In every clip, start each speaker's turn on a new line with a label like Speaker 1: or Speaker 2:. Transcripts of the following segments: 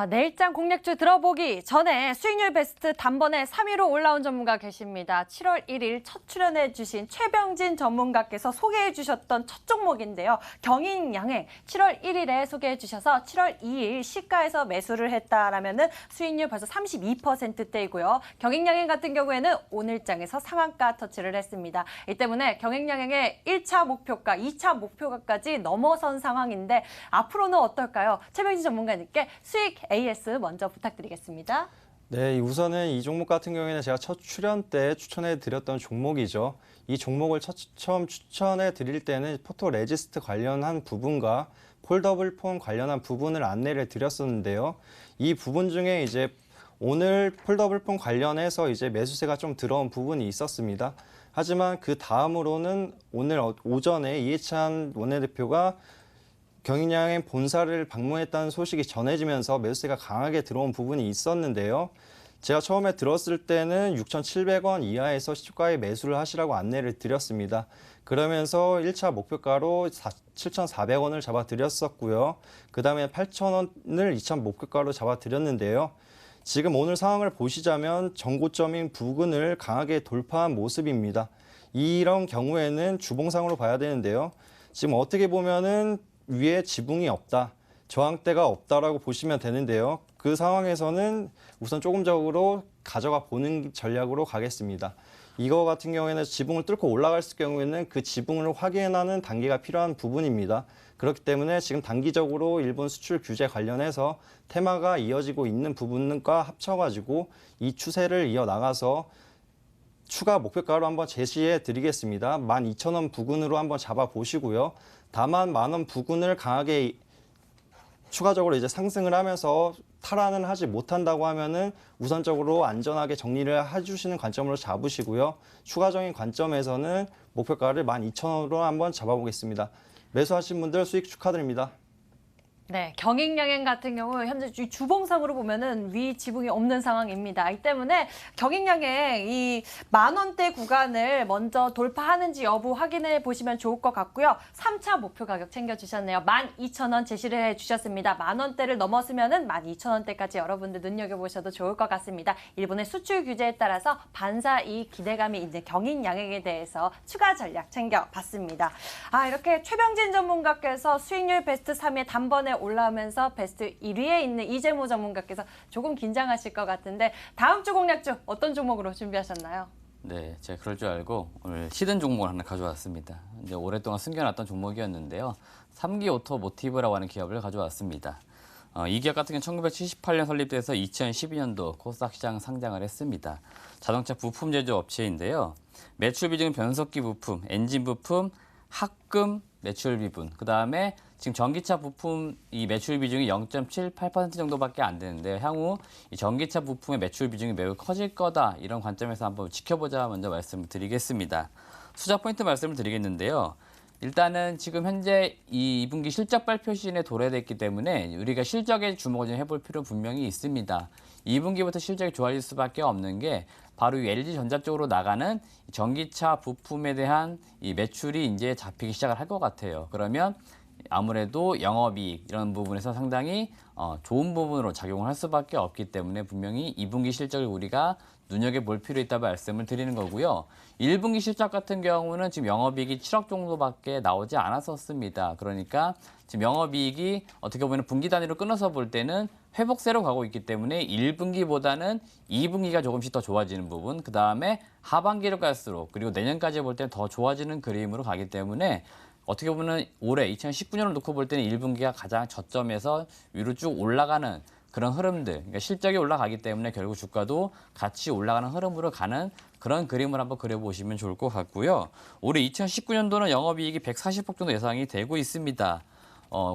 Speaker 1: 내일장 공략주 들어보기 전에 수익률 베스트 단번에 3위로 올라온 전문가 계십니다. 7월 1일 첫 출연해 주신 최병진 전문가께서 소개해 주셨던 첫 종목인데요. 경인양행 7월 1일에 소개해 주셔서 7월 2일 시가에서 매수를 했다라면은 수익률 벌써 32%대이고요. 경인양행 같은 경우에는 오늘장에서 상한가 터치를 했습니다. 이 때문에 경인양행의 1차 목표가, 2차 목표가까지 넘어선 상황인데 앞으로는 어떨까요? 최병진 전문가님께 수익 AS 먼저 부탁드리겠습니다.
Speaker 2: 네, 우선은 이 종목 같은 경우에는 제가 첫 출연 때 추천해 드렸던 종목이죠. 이 종목을 처음 추천해 드릴 때는 포토 레지스트 관련한 부분과 폴더블 폰 관련한 부분을 안내를 드렸었는데요. 이 부분 중에 이제 오늘 폴더블 폰 관련해서 이제 매수세가 좀 들어온 부분이 있었습니다. 하지만 그 다음으로는 오늘 오전에 이해찬 원내대표가 경인양행 본사를 방문했다는 소식이 전해지면서 매수세가 강하게 들어온 부분이 있었는데요. 제가 처음에 들었을 때는 6,700원 이하에서 시가에 매수를 하시라고 안내를 드렸습니다. 그러면서 1차 목표가로 7,400원을 잡아드렸었고요. 그 다음에 8,000원을 2차 목표가로 잡아드렸는데요. 지금 오늘 상황을 보시자면 전고점인 부근을 강하게 돌파한 모습입니다. 이런 경우에는 주봉상으로 봐야 되는데요. 지금 어떻게 보면은 위에 지붕이 없다, 저항대가 없다라고 보시면 되는데요. 그 상황에서는 우선 조금적으로 가져가 보는 전략으로 가겠습니다. 이거 같은 경우에는 지붕을 뚫고 올라갈 경우에는 그 지붕을 확인하는 단계가 필요한 부분입니다. 그렇기 때문에 지금 단기적으로 일본 수출 규제 관련해서 테마가 이어지고 있는 부분과 합쳐가지고 이 추세를 이어나가서 추가 목표가로 한번 제시해 드리겠습니다. 12,000원 부근으로 한번 잡아보시고요. 다만 10,000원 부근을 강하게 추가적으로 이제 상승을 하면서 탈환은 하지 못한다고 하면은 우선적으로 안전하게 정리를 해주시는 관점으로 잡으시고요. 추가적인 관점에서는 목표가를 12,000원으로 한번 잡아보겠습니다. 매수하신 분들 수익 축하드립니다.
Speaker 1: 네, 경인양행 같은 경우 현재 주봉상으로 보면은 위 지붕이 없는 상황입니다. 이 때문에 경인양행 이 10,000원대 구간을 먼저 돌파하는지 여부 확인해 보시면 좋을 것 같고요. 3차 목표 가격 챙겨주셨네요. 12,000원 제시를 해주셨습니다. 10,000원대를 넘었으면은 12,000원대까지 여러분들 눈여겨보셔도 좋을 것 같습니다. 일본의 수출 규제에 따라서 반사 이익 기대감이 있는 경인양행에 대해서 추가 전략 챙겨봤습니다. 이렇게 최병진 전문가께서 수익률 베스트 3위에 단번에 올라오면서 베스트 1위에 있는 이재모 전문가께서 조금 긴장하실 것 같은데 다음 주 공략주 어떤 종목으로 준비하셨나요?
Speaker 3: 네, 제가 그럴 줄 알고 오늘 히든 종목을 하나 가져왔습니다. 이제 오랫동안 숨겨놨던 종목이었는데요. 3기 오토모티브라고 하는 기업을 가져왔습니다. 이 기업 같은 경우는 1978년 설립돼서 2012년도 코스닥 시장 상장을 했습니다. 자동차 부품 제조 업체인데요. 매출 비중은 변속기 부품, 엔진 부품, 합금 매출 비분, 그 다음에 지금 전기차 부품 이 매출 비중이 0.78% 정도밖에 안 되는데 향후 이 전기차 부품의 매출 비중이 매우 커질 거다 이런 관점에서 한번 지켜보자 먼저 말씀을 드리겠습니다. 투자 포인트 말씀을 드리겠는데요. 일단은 지금 현재 이 2분기 실적 발표 시즌에 도래됐기 때문에 우리가 실적에 주목을 좀 해볼 필요 분명히 있습니다. 2분기부터 실적이 좋아질 수밖에 없는 게 바로 이 LG전자 쪽으로 나가는 전기차 부품에 대한 이 매출이 이제 잡히기 시작을 할 것 같아요. 그러면 아무래도 영업이익 이런 부분에서 상당히 좋은 부분으로 작용을 할 수밖에 없기 때문에 분명히 2분기 실적을 우리가 눈여겨볼 필요 있다고 말씀을 드리는 거고요. 1분기 실적 같은 경우는 지금 영업이익이 7억 정도밖에 나오지 않았었습니다. 그러니까 지금 영업이익이 어떻게 보면 분기 단위로 끊어서 볼 때는 회복세로 가고 있기 때문에 1분기보다는 2분기가 조금씩 더 좋아지는 부분, 그 다음에 하반기로 갈수록 그리고 내년까지 볼 때는 더 좋아지는 그림으로 가기 때문에 어떻게 보면 올해 2019년을 놓고 볼 때는 1분기가 가장 저점에서 위로 쭉 올라가는 그런 흐름들, 그러니까 실적이 올라가기 때문에 결국 주가도 같이 올라가는 흐름으로 가는 그런 그림을 한번 그려보시면 좋을 것 같고요. 올해 2019년도는 영업이익이 140억 정도 예상이 되고 있습니다.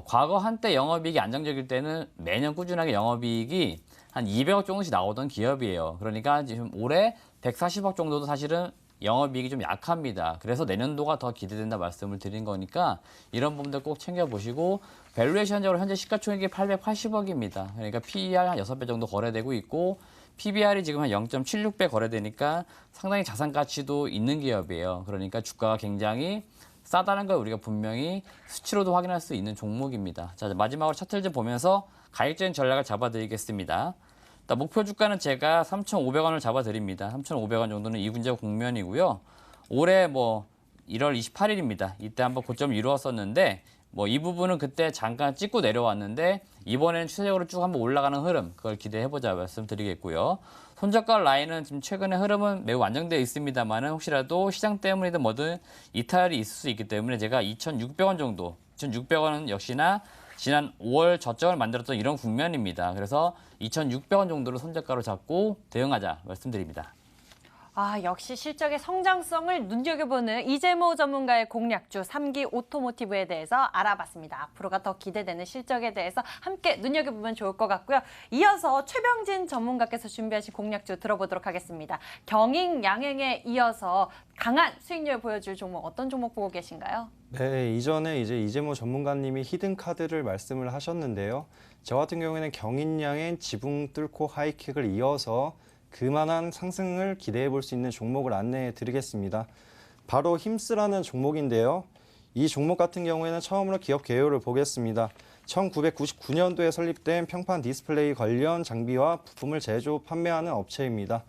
Speaker 3: 과거 한때 영업이익이 안정적일 때는 매년 꾸준하게 영업이익이 한 200억 정도씩 나오던 기업이에요. 그러니까 지금 올해 140억 정도도 사실은 영업이익이 좀 약합니다. 그래서 내년도가 더 기대된다 말씀을 드린 거니까 이런 부분들 꼭 챙겨보시고 밸류에이션적으로 현재 시가총액이 880억입니다. 그러니까 PER 한 6배 정도 거래되고 있고 PBR이 지금 한 0.76배 거래되니까 상당히 자산 가치도 있는 기업이에요. 그러니까 주가가 굉장히 싸다는 걸 우리가 분명히 수치로도 확인할 수 있는 종목입니다. 자, 마지막으로 차트를 좀 보면서 가격적인 전략을 잡아드리겠습니다. 일단 목표 주가는 제가 3,500원을 잡아드립니다. 3,500원 정도는 이군제 국면이고요. 올해 1월 28일입니다. 이때 한번 고점을 이루었었는데 이 부분은 그때 잠깐 찍고 내려왔는데 이번에는 추세적으로 쭉 한번 올라가는 흐름 그걸 기대해보자 말씀드리겠고요. 손저가 라인은 지금 최근의 흐름은 매우 안정되어 있습니다만 혹시라도 시장 때문이든 뭐든 이탈이 있을 수 있기 때문에 제가 2,600원 정도, 2,600원은 역시나 지난 5월 저점을 만들었던 이런 국면입니다. 그래서 2,600원 정도를 손저가로 잡고 대응하자 말씀드립니다.
Speaker 1: 역시 실적의 성장성을 눈여겨보는 이재모 전문가의 공략주 3기 오토모티브에 대해서 알아봤습니다. 앞으로가 더 기대되는 실적에 대해서 함께 눈여겨보면 좋을 것 같고요. 이어서 최병진 전문가께서 준비하신 공략주 들어보도록 하겠습니다. 경잉 양행에 이어서 강한 수익률 보여줄 종목 어떤 종목 보고 계신가요?
Speaker 2: 네, 이전에 이재모 전문가님이 히든 카드를 말씀을 하셨는데요. 저 같은 경우에는 경인양행 지붕 뚫고 하이킥을 이어서 그만한 상승을 기대해 볼 수 있는 종목을 안내해 드리겠습니다. 바로 힘스라는 종목인데요. 이 종목 같은 경우에는 처음으로 기업 개요를 보겠습니다. 1999년도에 설립된 평판 디스플레이 관련 장비와 부품을 제조, 판매하는 업체입니다.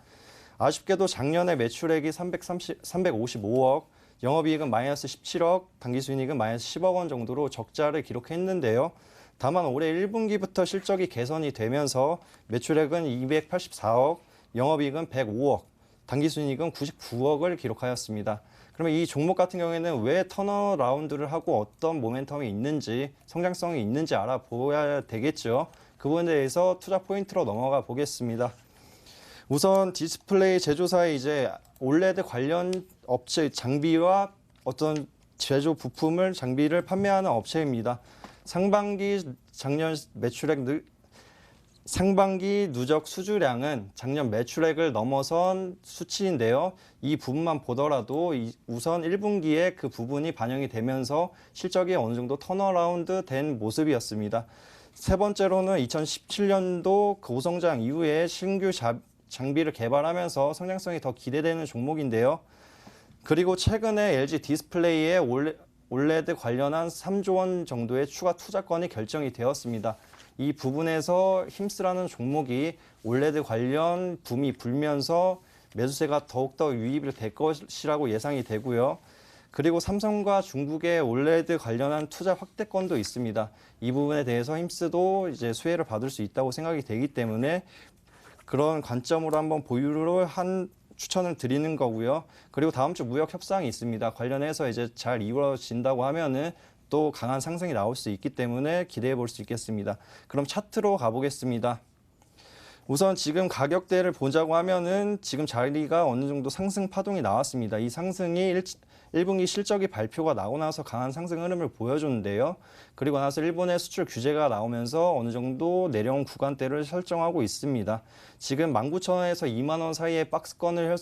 Speaker 2: 아쉽게도 작년에 매출액이 355억, 영업이익은 마이너스 17억, 당기순이익은 마이너스 10억 원 정도로 적자를 기록했는데요. 다만 올해 1분기부터 실적이 개선이 되면서 매출액은 284억, 영업이익은 105억, 당기순이익은 99억을 기록하였습니다. 그러면 이 종목 같은 경우에는 왜 턴어라운드를 하고 어떤 모멘텀이 있는지, 성장성이 있는지 알아보아야 되겠죠. 그 부분에 대해서 투자 포인트로 넘어가 보겠습니다. 우선 디스플레이 제조사의 올레드 관련 업체 장비와 어떤 제조 부품을 장비를 판매하는 업체입니다. 상반기 누적 수주량은 작년 매출액을 넘어선 수치인데요. 이 부분만 보더라도 우선 1분기에 그 부분이 반영이 되면서 실적이 어느 정도 턴어라운드 된 모습이었습니다. 세 번째로는 2017년도 고성장 이후에 신규 장비를 개발하면서 성장성이 더 기대되는 종목인데요. 그리고 최근에 LG 디스플레이의 올레드 관련한 3조 원 정도의 추가 투자건이 결정이 되었습니다. 이 부분에서 힘스라는 종목이 올레드 관련 붐이 불면서 매수세가 더욱더 유입이 될 것이라고 예상이 되고요. 그리고 삼성과 중국의 올레드 관련한 투자 확대건도 있습니다. 이 부분에 대해서 힘스도 수혜를 받을 수 있다고 생각이 되기 때문에 그런 관점으로 한번 보유를 한 추천을 드리는 거고요. 그리고 다음 주 무역 협상이 있습니다. 관련해서 잘 이루어진다고 하면은 또 강한 상승이 나올 수 있기 때문에 기대해 볼 수 있겠습니다. 그럼 차트로 가보겠습니다. 우선 지금 가격대를 보자고 하면은 지금 자리가 어느 정도 상승 파동이 나왔습니다. 이 상승이 1분기 실적이 발표가 나고 나서 강한 상승 흐름을 보여줬는데요. 그리고 나서 일본의 수출 규제가 나오면서 어느 정도 내려온 구간대를 설정하고 있습니다. 지금 19,000원에서 2만 원 사이의 박스권을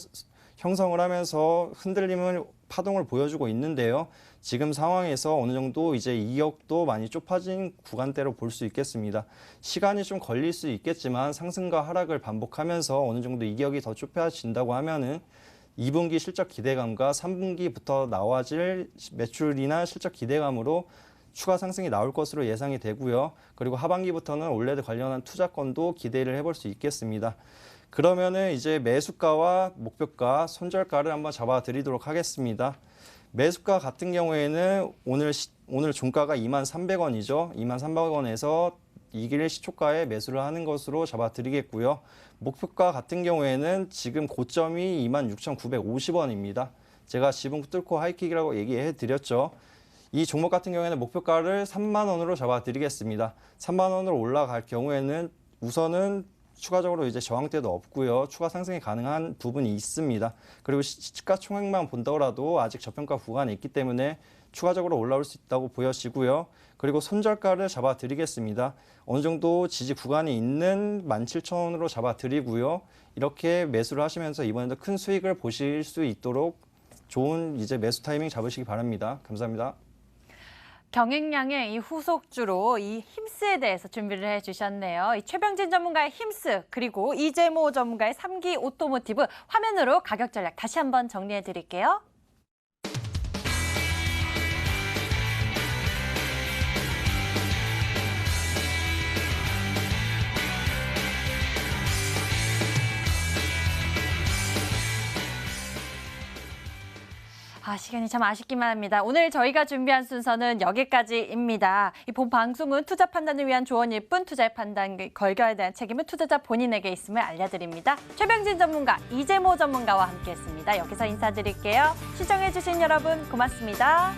Speaker 2: 형성을 하면서 흔들림을 파동을 보여주고 있는데요. 지금 상황에서 어느 정도 이격도 많이 좁아진 구간대로 볼 수 있겠습니다. 시간이 좀 걸릴 수 있겠지만 상승과 하락을 반복하면서 어느 정도 이격이 더 좁혀진다고 하면은 2분기 실적 기대감과 3분기부터 나와질 매출이나 실적 기대감으로 추가 상승이 나올 것으로 예상이 되고요. 그리고 하반기부터는 올레드 관련한 투자건도 기대를 해볼 수 있겠습니다. 그러면은 매수가와 목표가, 손절가를 한번 잡아드리도록 하겠습니다. 매수가 같은 경우에는 오늘 종가가 23,300원이죠. 23,300원에서 이길 시초가에 매수를 하는 것으로 잡아드리겠고요. 목표가 같은 경우에는 지금 고점이 26,950원입니다. 제가 지붕 뚫고 하이킥이라고 얘기해 드렸죠. 이 종목 같은 경우에는 목표가를 3만 원으로 잡아드리겠습니다. 3만 원으로 올라갈 경우에는 우선은 추가적으로 저항대도 없고요. 추가 상승이 가능한 부분이 있습니다. 그리고 시가총액만 본더라도 아직 저평가 구간에 있기 때문에 추가적으로 올라올 수 있다고 보여지고요. 그리고 손절가를 잡아드리겠습니다. 어느 정도 지지 구간이 있는 17,000원으로 잡아드리고요. 이렇게 매수를 하시면서 이번에도 큰 수익을 보실 수 있도록 좋은 매수 타이밍 잡으시기 바랍니다. 감사합니다.
Speaker 1: 경익량의 이 후속주로 이 힘스에 대해서 준비를 해주셨네요. 이 최병진 전문가의 힘스 그리고 이재모 전문가의 3기 오토모티브 화면으로 가격 전략 다시 한번 정리해 드릴게요. 시간이 참 아쉽기만 합니다. 오늘 저희가 준비한 순서는 여기까지입니다. 이 본 방송은 투자 판단을 위한 조언일 뿐 투자의 판단 결과에 대한 책임은 투자자 본인에게 있음을 알려드립니다. 최병진 전문가, 이재모 전문가와 함께했습니다. 여기서 인사드릴게요. 시청해주신 여러분 고맙습니다.